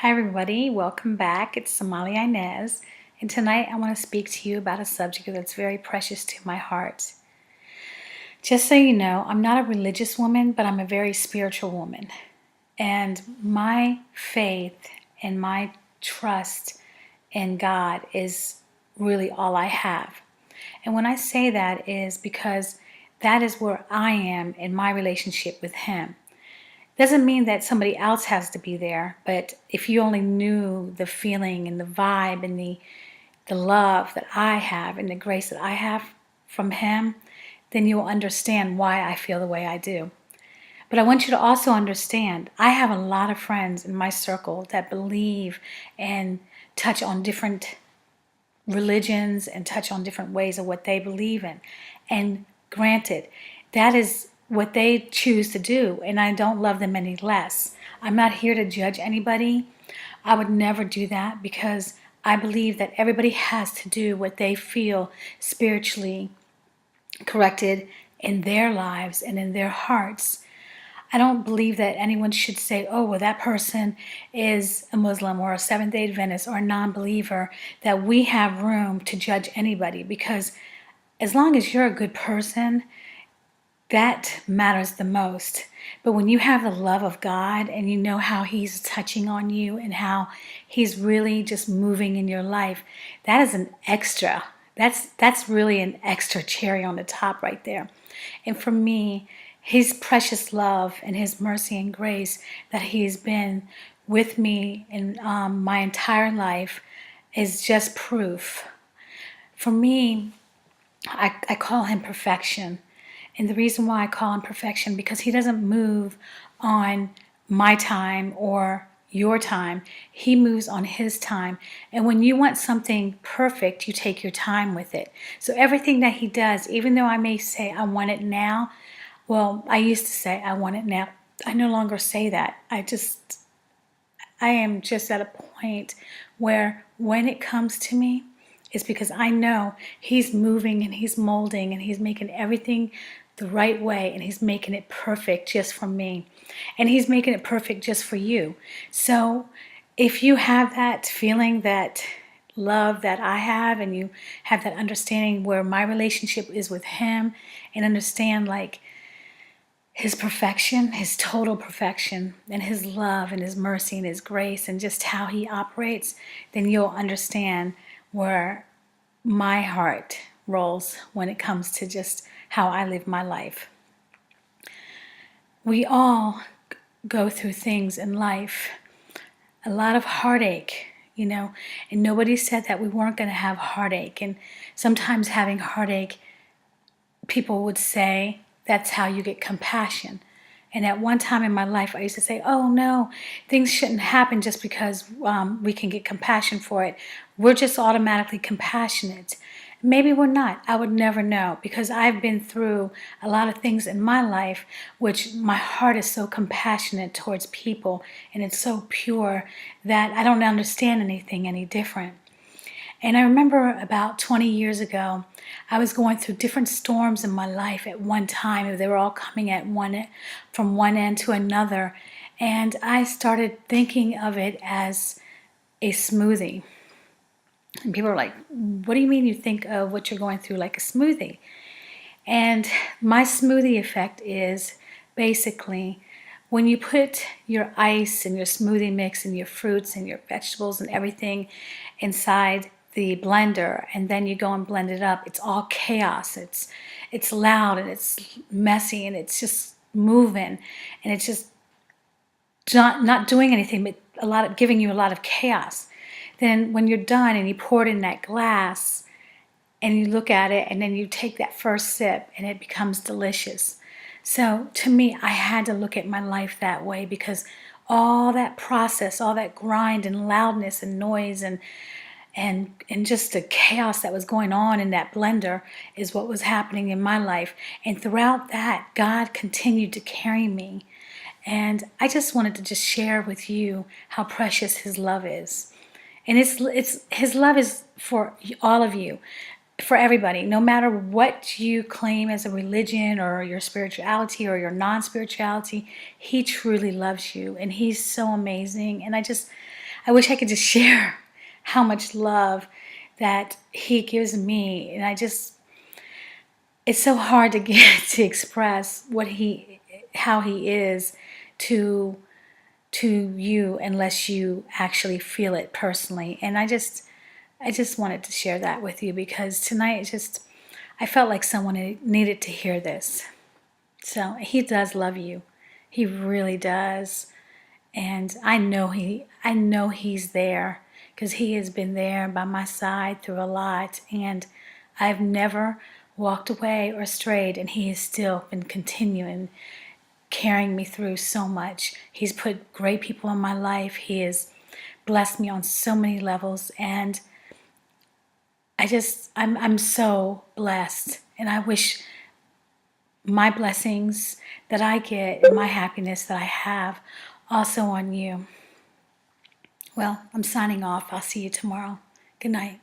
Hi everybody, welcome back. It's Somalie Inez, and tonight I want to speak to you about a subject that's very precious to my heart. Just so you know, I'm not a religious woman, but I'm a very spiritual woman. And my faith and my trust in God is really all I have. And when I say that is because that is where I am in my relationship with Him. Doesn't mean that somebody else has to be there, but if you only knew the feeling and the vibe and the love that I have and the grace that I have from Him, then you'll understand why I feel the way I do. But I want you to also understand, I have a lot of friends in my circle that believe and touch on different religions and touch on different ways of what they believe in. And granted, that is what they choose to do, and I don't love them any less. I'm not here to judge anybody. I would never do that because I believe that everybody has to do what they feel spiritually corrected in their lives and in their hearts. I don't believe that anyone should say, oh, well, that person is a Muslim or a Seventh-day Adventist or a non-believer, that we have room to judge anybody, because as long as you're a good person, that matters the most. But when you have the love of God and you know how He's touching on you and how He's really just moving in your life, that is an extra. That's really an extra cherry on the top right there. And for me, His precious love and His mercy and grace that He's been with me in my entire life is just proof. For me, I call Him perfection. And the reason why I call Him perfection, because He doesn't move on my time or your time. He moves on His time. And when you want something perfect, you take your time with it. So everything that He does, even though I may say I want it now, well, I used to say I want it now. I no longer say that. I am just at a point where when it comes to me, it's because I know He's moving and He's molding and He's making everything the right way, and He's making it perfect just for me. And He's making it perfect just for you. So if you have that feeling, that love that I have, and you have that understanding where my relationship is with Him, and understand like His perfection, His total perfection, and His love and His mercy and His grace and just how He operates, then you'll understand where my heart rolls when it comes to just how I live my life. We all go through things in life, a lot of heartache, and nobody said that we weren't going to have heartache. And sometimes having heartache, people would say that's how you get compassion. And at one time in my life, I used to say, oh no, things shouldn't happen just because we can get compassion for it. We're just automatically compassionate. Maybe we're not. I would never know, because I've been through a lot of things in my life which my heart is so compassionate towards people, and it's so pure that I don't understand anything any different. And I remember about 20 years ago, I was going through different storms in my life at one time. They were all coming at from one end to another. And I started thinking of it as a smoothie. And people are like, what do you mean you think of what you're going through like a smoothie? And my smoothie effect is basically when you put your ice and your smoothie mix and your fruits and your vegetables and everything inside the blender, and then you go and blend it up, it's all chaos. It's loud and it's messy and it's just moving, and it's just not doing anything but giving you a lot of chaos. Then when you're done and you pour it in that glass and you look at it, and then you take that first sip and it becomes delicious. So to me, I had to look at my life that way, because all that process, all that grind and loudness and noise and just the chaos that was going on in that blender is what was happening in my life. And throughout that, God continued to carry me. And I just wanted to just share with you how precious His love is. And His love is for all of you, for everybody, no matter what you claim as a religion or your spirituality or your non-spirituality. He truly loves you, and He's so amazing. And I wish I could just share how much love that he gives me. And it's so hard to get to express how he is to you unless you actually feel it personally. And I just wanted to share that with you because tonight I felt like someone needed to hear this. So he does love you. He really does. And I know he's there because he has been there by my side through a lot, and I've never walked away or strayed, and he has still been continuing carrying me through so much. He's put great people in my life. He has blessed me on so many levels, and I'm so blessed, and I wish my blessings that I get and my happiness that I have also on you. Well, I'm signing off. I'll see you tomorrow. Good night.